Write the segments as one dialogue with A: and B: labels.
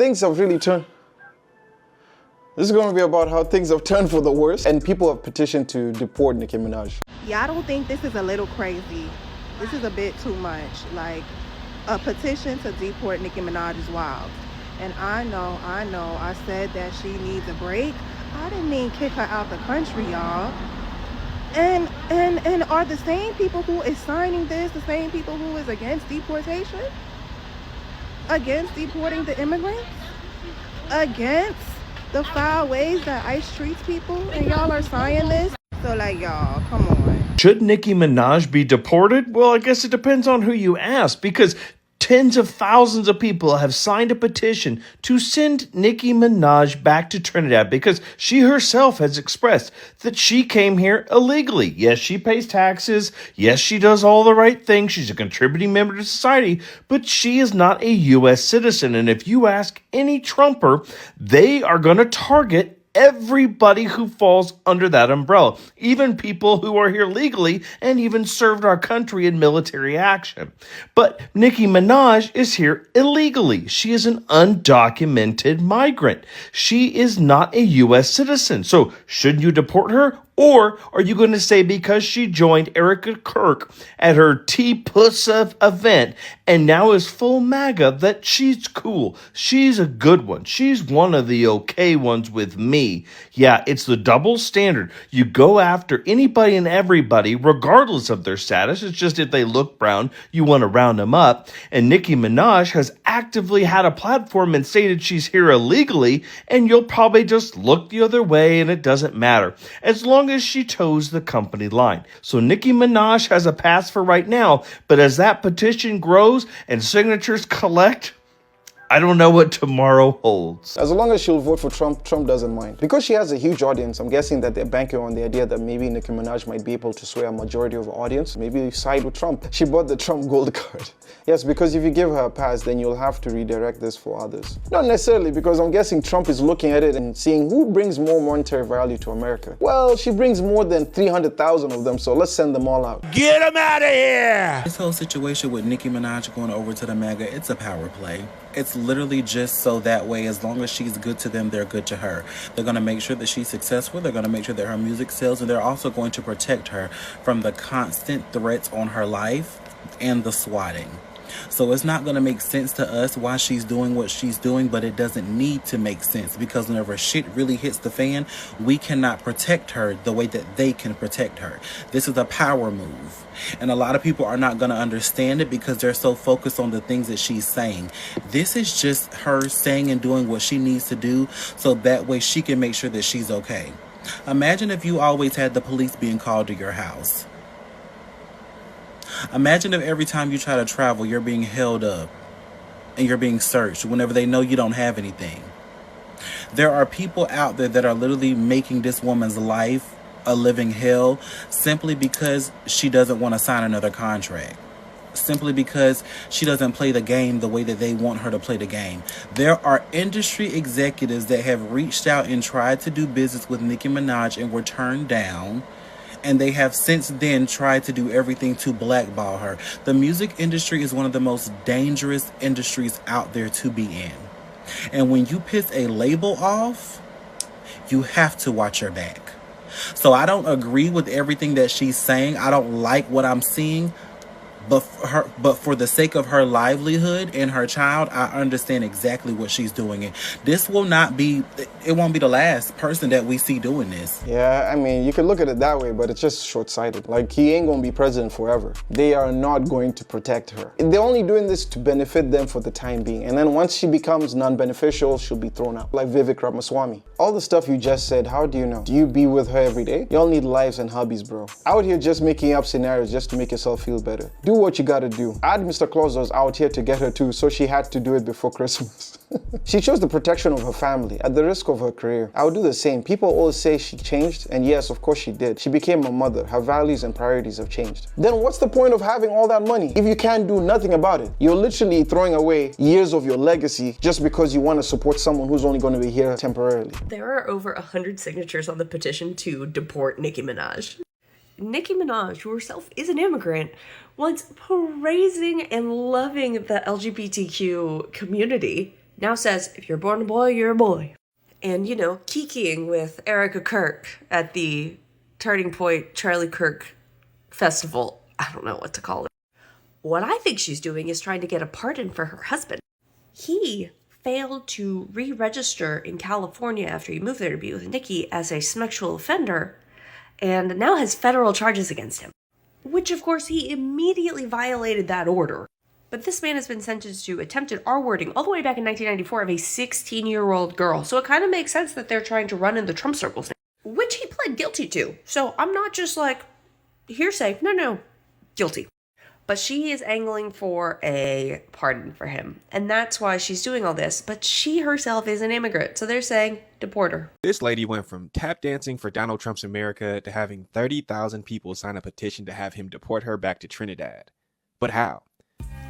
A: things have really turned. This is going to be about how things have turned for the worse, and people have petitioned to deport Nicki Minaj.
B: Yeah, I don't think this is a little crazy. This is a bit too much. Like, a petition to deport Nicki Minaj is wild. And I know, I said that she needs a break. I didn't mean kick her out the country, y'all. And are the same people who is signing this the same people who is against deportation? Against deporting the immigrants? Against the foul ways that ICE treats people? And y'all are signing this? So like, y'all, come on.
C: Should Nicki Minaj be deported? Well, I guess it depends on who you ask, because tens of thousands of people have signed a petition to send Nicki Minaj back to Trinidad because she herself has expressed that she came here illegally. Yes, she pays taxes. Yes, she does all the right things. She's a contributing member to society, but she is not a U.S. citizen. And if you ask any Trumper, they are going to target everybody who falls under that umbrella, even people who are here legally and even served our country in military action. But Nicki Minaj is here illegally. She is an undocumented migrant. She is not a U.S. citizen. So shouldn't you deport her? Or are you going to say because she joined Erica Kirk at her T-Puss event and now is full MAGA that she's cool? She's a good one. She's one of the okay ones with me. Yeah, it's the double standard. You go after anybody and everybody regardless of their status. It's just if they look brown, you want to round them up. And Nicki Minaj has actively had a platform and stated she's here illegally, and you'll probably just look the other way and it doesn't matter, as long as she toes the company line. So Nicki Minaj has a pass for right now, but as that petition grows and signatures collect, I don't know what tomorrow holds.
A: As long as she'll vote for Trump, Trump doesn't mind. Because she has a huge audience, I'm guessing that they're banking on the idea that maybe Nicki Minaj might be able to sway a majority of the audience, maybe side with Trump. She bought the Trump gold card. Yes, because if you give her a pass, then you'll have to redirect this for others. Not necessarily, because I'm guessing Trump is looking at it and seeing who brings more monetary value to America. Well, she brings more than 300,000 of them, so let's send them all out.
D: Get them out of here!
E: This whole situation with Nicki Minaj going over to the MAGA, it's a power play. It's literally just so that way, as long as she's good to them, they're good to her. They're going to make sure that she's successful. They're going to make sure that her music sells, and they're also going to protect her from the constant threats on her life and the swatting. So it's not going to make sense to us why she's doing what she's doing, but it doesn't need to make sense, because whenever shit really hits the fan, we cannot protect her the way that they can protect her. This is a power move. And a lot of people are not going to understand it because they're so focused on the things that she's saying. This is just her saying and doing what she needs to do so that way she can make sure that she's okay. Imagine if you always had the police being called to your house. Imagine if every time you try to travel, you're being held up and you're being searched whenever they know you don't have anything. There are people out there that are literally making this woman's life a living hell simply because she doesn't want to sign another contract. Simply because she doesn't play the game the way that they want her to play the game. There are industry executives that have reached out and tried to do business with Nicki Minaj and were turned down. And they have since then tried to do everything to blackball her. The music industry is one of the most dangerous industries out there to be in. And when you piss a label off, you have to watch your back. So I don't agree with everything that she's saying. I don't like what I'm seeing. But for the sake of her livelihood and her child, I understand exactly what she's doing. And this will not be, it won't be the last person that we see doing this.
A: Yeah, I mean, you could look at it that way, but it's just short-sighted. Like, he ain't gonna be president forever. They are not going to protect her. They're only doing this to benefit them for the time being. And then once she becomes non-beneficial, she'll be thrown out. Like Vivek Ramaswamy. All the stuff you just said, how do you know? Do you be with her every day? Y'all need lives and hobbies, bro. Out here just making up scenarios just to make yourself feel better. Do what you gotta do. I had Mr. Claus was out here to get her too, so she had to do it before Christmas. She chose the protection of her family at the risk of her career. I would do the same. People always say she changed, and yes, of course she did. She became a mother. Her values and priorities have changed. Then what's the point of having all that money if you can't do nothing about it? You're literally throwing away years of your legacy just because you want to support someone who's only going to be here temporarily.
F: There are over 100 signatures on the petition to deport Nicki Minaj. Nicki Minaj, who herself is an immigrant, once praising and loving the LGBTQ community, now says, if you're born a boy, you're a boy. And, you know, kikiing with Erica Kirk at the Turning Point Charlie Kirk Festival. I don't know what to call it. What I think she's doing is trying to get a pardon for her husband. He failed to re-register in California after he moved there to be with Nicki as a sexual offender, and now has federal charges against him. Which, of course, he immediately violated that order. But this man has been sentenced to attempted R-wording all the way back in 1994 of a 16-year-old girl. So it kind of makes sense that they're trying to run in the Trump circles now, which he pled guilty to. So I'm not just like, hearsay. No, guilty. But she is angling for a pardon for him. And that's why she's doing all this. But she herself is an immigrant. So they're saying, deport her.
D: This lady went from tap dancing for Donald Trump's America to having 30,000 people sign a petition to have him deport her back to Trinidad. But how?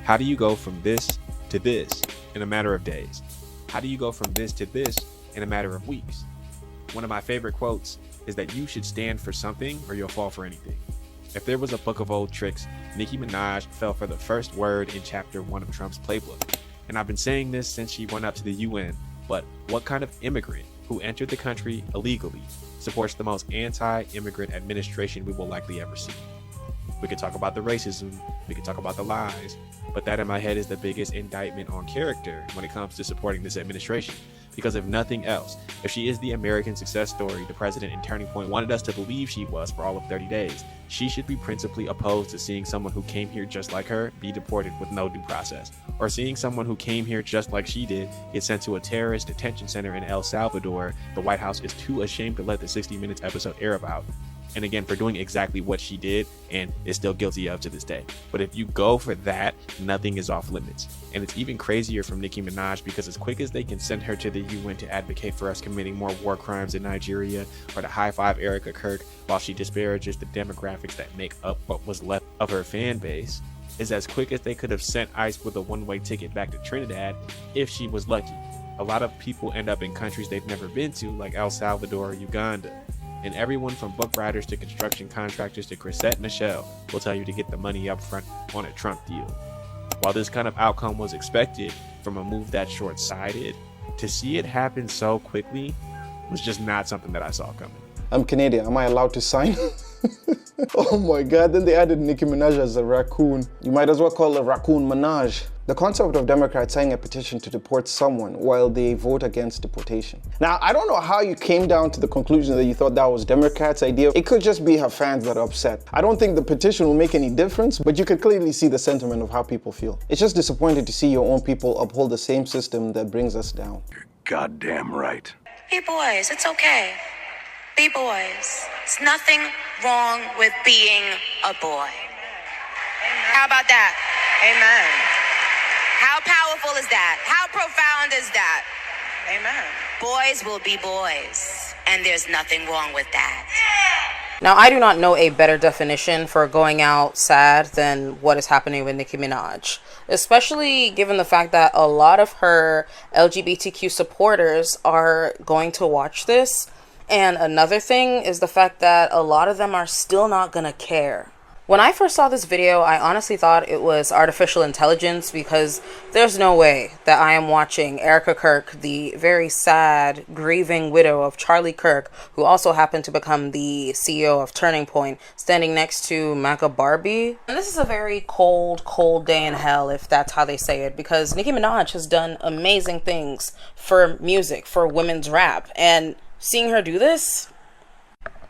D: How do you go from this to this in a matter of days? How do you go from this to this in a matter of weeks? One of my favorite quotes is that you should stand for something or you'll fall for anything. If there was a book of old tricks, Nicki Minaj fell for the first word in chapter 1 of Trump's playbook. And I've been saying this since she went up to the UN, but what kind of immigrant who entered the country illegally supports the most anti-immigrant administration we will likely ever see? We could talk about the racism, we could talk about the lies, but that in my head is the biggest indictment on character when it comes to supporting this administration. Because if nothing else, if she is the American success story the president in Turning Point wanted us to believe she was for all of 30 days, she should be principally opposed to seeing someone who came here just like her be deported with no due process, or seeing someone who came here just like she did get sent to a terrorist detention center in El Salvador the White House is too ashamed to let the 60 Minutes episode air about. And again, for doing exactly what she did and is still guilty of to this day. But if you go for that, nothing is off limits. And it's even crazier from Nicki Minaj because as quick as they can send her to the UN to advocate for us committing more war crimes in Nigeria, or to high-five Erica Kirk while she disparages the demographics that make up what was left of her fan base, is as quick as they could have sent ICE with a one-way ticket back to Trinidad if she was lucky. A lot of people end up in countries they've never been to, like El Salvador or Uganda. And everyone from book writers to construction contractors to Chrisette Michelle will tell you to get the money up front on a Trump deal. While this kind of outcome was expected from a move that short-sighted, to see it happen so quickly was just not something that I saw coming.
A: I'm Canadian, am I allowed to sign? Oh my God, then they added Nicki Minaj as a raccoon. You might as well call it Raccoon Minaj. The concept of Democrats signing a petition to deport someone while they vote against deportation. Now, I don't know how you came down to the conclusion that you thought that was Democrats' idea. It could just be her fans that are upset. I don't think the petition will make any difference, but you could clearly see the sentiment of how people feel. It's just disappointing to see your own people uphold the same system that brings us down.
G: You're goddamn right.
H: Be boys, it's okay. Be boys. There's nothing wrong with being a boy. How about that? Amen. How powerful is that? How profound is that? Amen. Boys will be boys, and there's nothing wrong with that.
I: Now, I do not know a better definition for going out sad than what is happening with Nicki Minaj, especially given the fact that a lot of her LGBTQ supporters are going to watch this. And another thing is the fact that a lot of them are still not gonna care. When I first saw this video, I honestly thought it was artificial intelligence because there's no way that I am watching Erica Kirk, the very sad, grieving widow of Charlie Kirk, who also happened to become the CEO of Turning Point, standing next to MAGA Barbie. And this is a very cold, cold day in hell, if that's how they say it, because Nicki Minaj has done amazing things for music, for women's rap, and seeing her do this,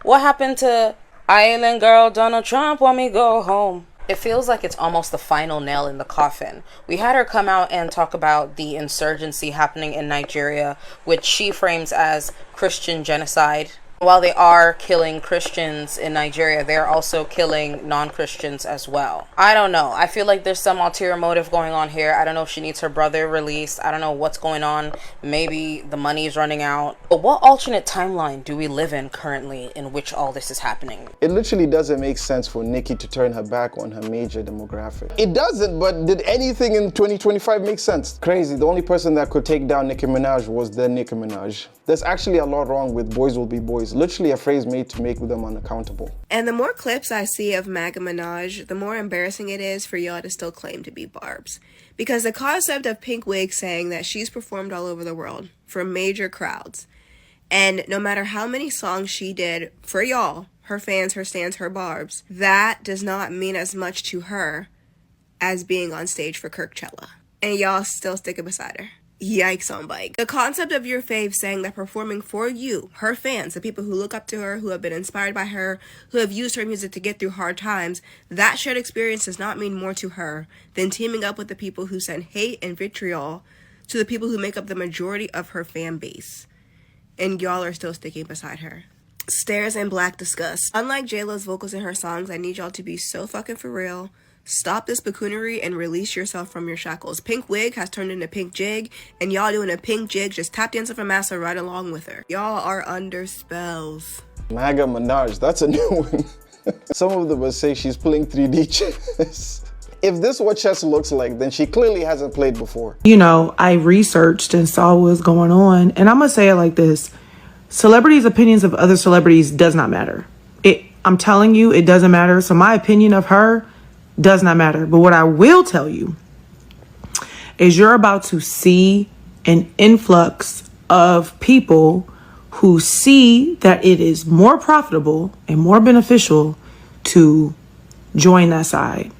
I: what happened to Island Girl Donald Trump want me go home? It feels like it's almost the final nail in the coffin. We had her come out and talk about the insurgency happening in Nigeria, which she frames as Christian genocide. While they are killing Christians in Nigeria, they're also killing non-Christians as well. I don't know. I feel like there's some ulterior motive going on here. I don't know if she needs her brother released. I don't know what's going on. Maybe the money is running out. But what alternate timeline do we live in currently in which all this is happening?
A: It literally doesn't make sense for Nicki to turn her back on her major demographic. It doesn't, but did anything in 2025 make sense? Crazy. The only person that could take down Nicki Minaj was the Nicki Minaj. There's actually a lot wrong with boys will be boys. Literally a phrase made to make them unaccountable.
B: And the more clips I see of MAGA Minaj, the more embarrassing it is for y'all to still claim to be barbs. Because the concept of Pink Wig saying that she's performed all over the world for major crowds, and no matter how many songs she did for y'all, her fans, her stans, her barbs, that does not mean as much to her as being on stage for Kirkchella. And y'all still sticking beside her. Yikes on bike. The concept of your fave saying that performing for you, her fans, the people who look up to her, who have been inspired by her, who have used her music to get through hard times, that shared experience does not mean more to her than teaming up with the people who send hate and vitriol to the people who make up the majority of her fan base. And y'all are still sticking beside her. Stares and black disgust. Unlike J-Lo's vocals in her songs, I need y'all to be so fucking for real. Stop this buffoonery and release yourself from your shackles. Pink Wig has turned into Pink Jig, and y'all doing a Pink Jig just tap dancing for massa right along with her. Y'all are under spells.
A: MAGA Minaj, that's a new one. Some of them will say she's playing 3D chess. If this is what chess looks like, then she clearly hasn't played before.
J: You know, I researched and saw what was going on, and I'm gonna say it like this. Celebrities' opinions of other celebrities does not matter. I'm telling you, it doesn't matter. So my opinion of her does not matter. But what I will tell you is you're about to see an influx of people who see that it is more profitable and more beneficial to join that side.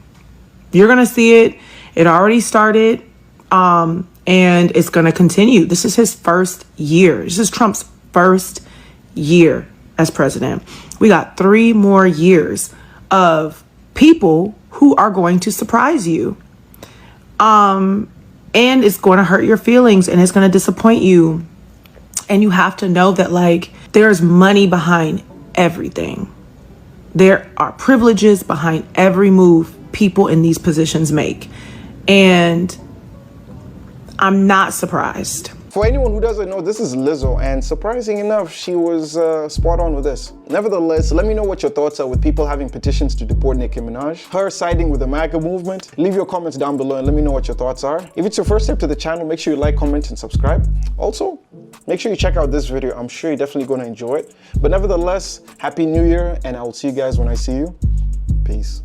J: You're going to see it. It already started, and it's going to continue. This is his first year. This is Trump's first year as president. We got 3 more years of people who are going to surprise you. And it's going to hurt your feelings and it's going to disappoint you. And you have to know that, like, there's money behind everything. There are privileges behind every move people in these positions make. And I'm not surprised.
A: For anyone who doesn't know, this is Lizzo, and surprising enough, she was spot on with this. Nevertheless, let me know what your thoughts are with people having petitions to deport Nicki Minaj, her siding with the MAGA movement. Leave your comments down below and let me know what your thoughts are. If it's your first step to the channel, make sure you like, comment, and subscribe. Also, make sure you check out this video. I'm sure you're definitely going to enjoy it. But nevertheless, Happy New Year, and I will see you guys when I see you. Peace.